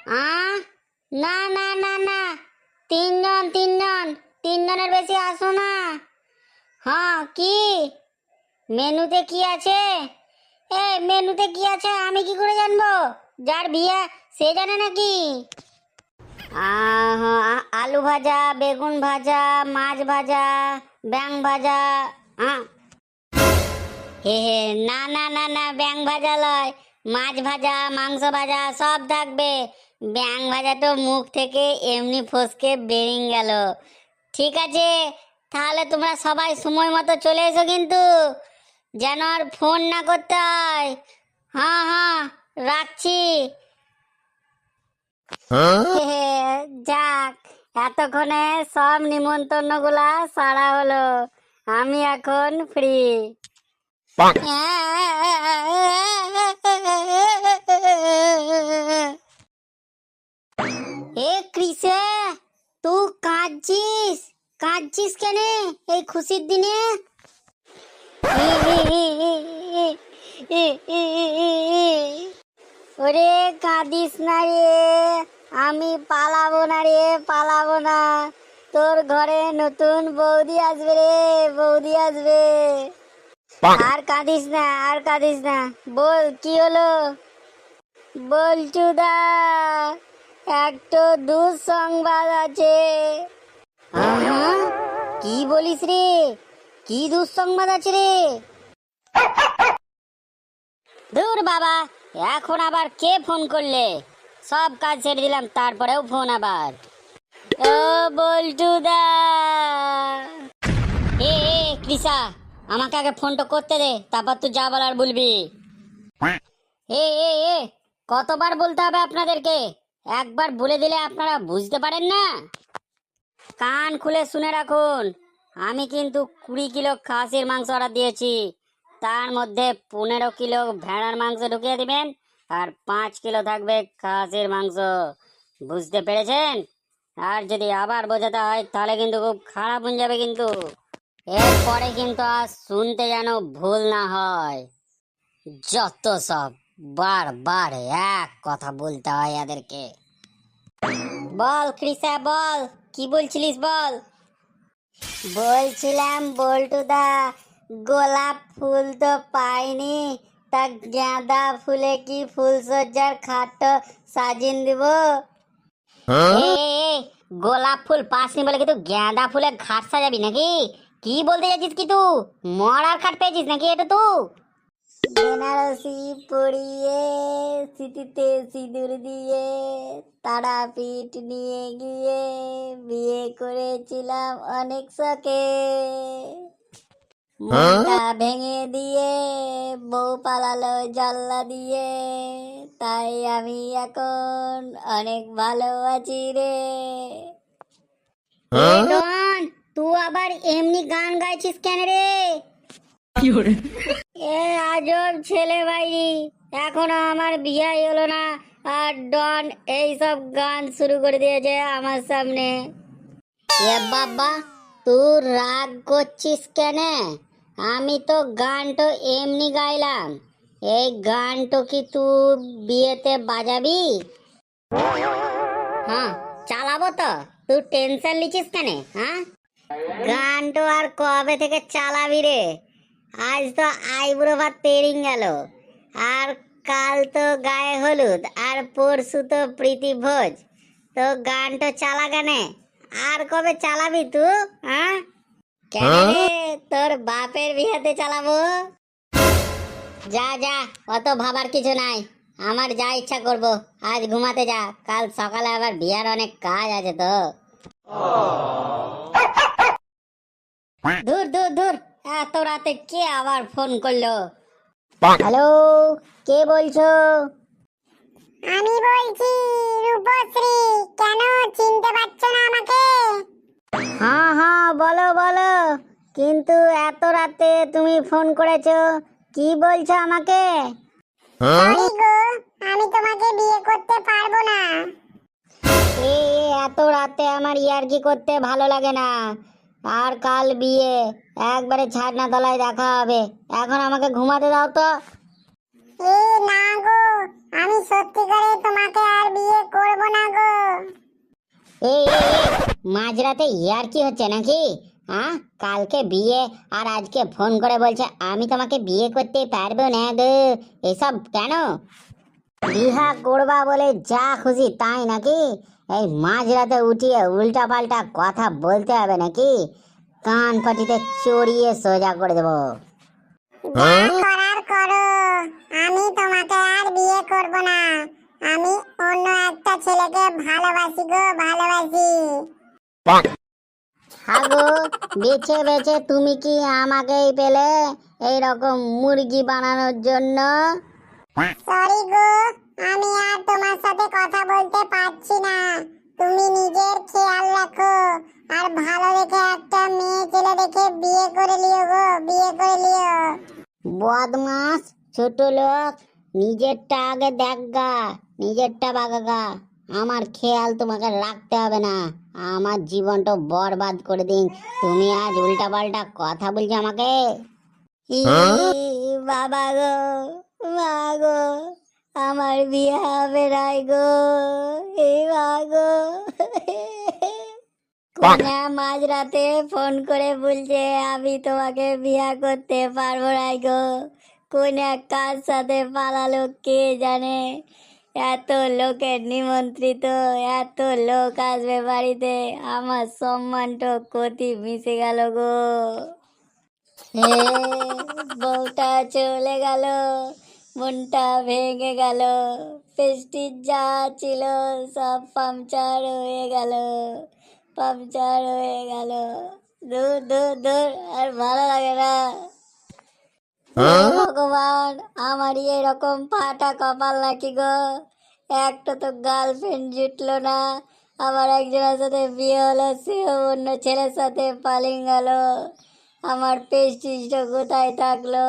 আ না না না না, তিনজন তিনজন, তিনজনের বেশি আসো না। হ্যাঁ কি মেনুতে কি আছে? মেনুতে কি আছে আমি কি করে জানবো? যার বিয়ে সে জানে নাকি? আলু ভাজা, বেগুন ভাজা, মাছ ভাজা, ব্যাং ভাজা। হ্যাঁ হে হে, না না না না, ব্যাং ভাজা লয়, মাছ ভাজা, মাংস ভাজা সব থাকবে। ব্যাং ভাজা তো মুখ থেকে এমনি ফসকে বেরিয়ে গেল। ঠিক আছে, তাহলে তোমরা সবাই সময় মতো চলে এসো কিন্তু, যেন আর ফোন না করতে হয়। হ্যাঁ হ্যাঁ, রাখছি। যাক, এতক্ষণে সব নিমন্ত্রণগুলা সারা হলো, আমি এখন ফ্রি। ক্রিসে, তুই কাঁদছিস? কাঁদছিস কেন এই খুশির দিনে? ওরে কাঁদিস না রে, আমি পালাবো না রে, পালাবো না। তোর ঘরে নতুন বৌদি আসবে রে, বৌদি আসবে। আর কাঁদিস না, আর কাঁদিস না। বল কি হলো? বলছু দা, একটা দুঃসংবাদ আছে। কি বলিস রে? কি দুঃসংবাদ আছে রে? দূর বাবা, এখন আবার কে ফোন করলে? সব কাজ ছেড়ে দিলাম, তারপরেও ফোন আবার। ও বলটু দা, কৃষা, আমাকে আগে ফোনটা করতে দে, তারপর তুই যা বলার বলবি। এ এ এ কতবার বলতে হবে আপনাদেরকে? একবার বলে দিলে আপনারা বুঝতে পারেন না? কান খুলে শুনে রাখুন, আমি কিন্তু 20 কিলো খাসির মাংস অর্ডার দিয়েছি। তার মধ্যে 15 কিলো ভেড়ার মাংস ঢুকিয়ে দিবেন, আর 5 কিলো থাকবে খাসির মাংস। বুঝতে পেরেছেন? আর যদি আবার বোঝাতে হয় তাহলে কিন্তু খুব খারাপ হয়ে যাবে কিন্তু। এরপরে কিন্তু আর শুনতে যেন ভুল না হয়। যত সব বারবার এক কথা বলতে হয় এদেরকে। বল কৃষা, বল কি বলছিলিস বল। বলছিলাম বল্টুদা, গোলাপ ফুল তো পাইনি, তা গাঁদা ফুলে কি ফুলসজ্জার খাট সাজিয়ে দিব? গোলাপ ফুল পাসনি বলে কি তুই গাঁদা ফুলের ঘাট সাজাবি নাকি? কি বলতে যাচ্ছিস কি তুই? মরার খাট পেয়েছিস নাকি এটা তুই? বেনারসি পরিয়ে, সিটিতে সিঁদুর দিয়ে, তারাপীঠ নিয়ে গিয়ে বিয়ে করেছিলাম অনেক শখে। মনটা ভেঙে দিয়ে বউ পালালো জানলা দিয়ে, তাই আমি এখন অনেক ভালো আছি রে। ডন, তুই আবার এমনি গান গাইছিস কেন রে? আজব ছেলে ভাই, এখনো আমার বিয়ে হলো না আর ডন এইসব গান শুরু করে দিয়েছে আমার সামনে। বাবা, তুই রাগ করছিস কেন? আমি তো গানটো এমনি গাইলাম। এই গানটো কি তুই বিয়েতে বাজাবি? হ্যাঁ চালাবো তো, তুই টেনশন নিচ্ছিস কেন? হ্যাঁ, গানটো আর কবে থেকে চালাবি রে? আজ তো আইবুড়ো ভাত পেরিং গেল, আর কাল তো গায়ে হলুদ, আর পরশু তো প্রীতি ভোজ। তো গানটা চালা গানে, আর কবে চালাবি তুই? হ্যাঁ, কেন রে, তোর বাপের বিয়েতে চালাবো। যা যা, অত ভাবার কিছু নাই, আমার যা ইচ্ছা করব। আজ ঘুমাতে যা, কাল সকালে আবার বিয়ার অনেক কাজ আছে তো। দূর দূর দূর, এত রাতে কে আবার ফোন করলো? হ্যালো, কে বলছো? আমি বলছি রূপশ্রী, কেন চিনতে পারছো না আমাকে? হ্যাঁ হ্যাঁ, বলো বলো, কিন্তু এত রাতে তুমি ফোন করেছো, কি বলছো আমাকে? সরি গো, আমি তোমাকে বিয়ে করতে পারবো না। এত রাতে আমার ইয়ার্কি করতে ভালো লাগে না। আর কাল বিয়ে, একবারে ছাদনা তলায় দেখা হবে। এখন আমাকে ঘুমাতে দাও তো। না গো, আমি সত্যি করে তোমাকে আর বিয়ে করব এই মাঝরাতে ইয়ার কি হচ্ছে নাকি? হ্যাঁ, কালকে বিয়ে আর আজকে ফোন করে বলছে আমি তোমাকে বিয়ে করতে পারবো না গো। এসব কেন? বিহা করবা বলে যা খুশি তাই নাকি? এই মাঝরাতে উঠিয়ে উল্টা পাল্টা কথা বলতে হবে নাকি? কান পাটিতে চড়িয়ে সোজা করে দেবো। যা করার করো, আমি তোমাকে আর বিয়ে করব না। আমি অন্য একটা ছেলেকে ভালোবাসি গো, ভালোবাসি। হাগো, বেছে বেছে তুমি কি আমাকেই পেলে এইরকম মুরগি বানানোর জন্য? সরি গো, আমি আর তোমার সাথে কথা বলতে পারছি না। তুমি নিজের খেয়াল রাখো, আর ভালো দেখে একটা মেয়ে ছেলে দেখে বিয়ে করে লিও গো, বিয়ে করে লিও। বদমাস ছোট লোক, নিজেরটা আগে দেখগা, নিজেরটা বাগাগা। আমার খেয়াল তোমাকে রাখতে হবে না। আমার জীবনটা বরবাদ করে দিন তুমি আজ উল্টা পাল্টা কথা বলছো আমাকে। ই বাবা গো, মা গো, আমার বিয়ে হবে নাই গো। এই মা গো, কন্যা মাঝরাতে ফোন করে বলছে আমি তোমাকে বিয়ে করতে পারবো না গো। কন্যা কার সাথে পালালো কে জানে। এত লোকের নিমন্ত্রিত, এত লোক আসবে বাড়িতে, আমার সম্মানটা কতি মিশে গেল গো। হে, বউটা চলে গেল, মনটা ভেঙে গেল, পেস্টিজ যা ছিল সব পাংচার হয়ে গেল, পাংচার হয়ে গেল। দূর দূর দূর, আর ভালো লাগে না। হে ভগবান, আমারই এরকম ফাটা কপাল নাকি গো? একটা তো গার্লফ্রেন্ড জুটলো না, আবার একজনের সাথে বিয়ে হলো, সেও অন্য ছেলের সাথে পালিয়ে গেল। আমার পেস্টিজটা কোথায় থাকলো?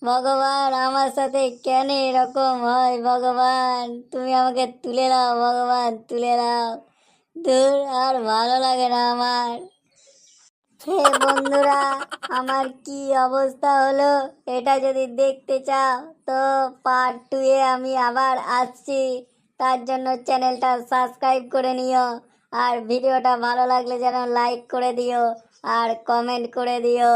ভগবান, আমার সাথে কেন এরকম হয়? ভগবান, তুমি আমাকে তুলে দাও, ভগবান তুলে দাও। দূর, আর ভালো লাগে না আমার। হে বন্ধুরা, আমার কি অবস্থা হলো এটা যদি দেখতে চাও তো পার্ট 2 এ আমি আবার আসছি। তার জন্য চ্যানেলটা সাবস্ক্রাইব করে নিও, আর ভিডিওটা ভালো লাগলে যেন লাইক করে দিও আর কমেন্ট করে দিও।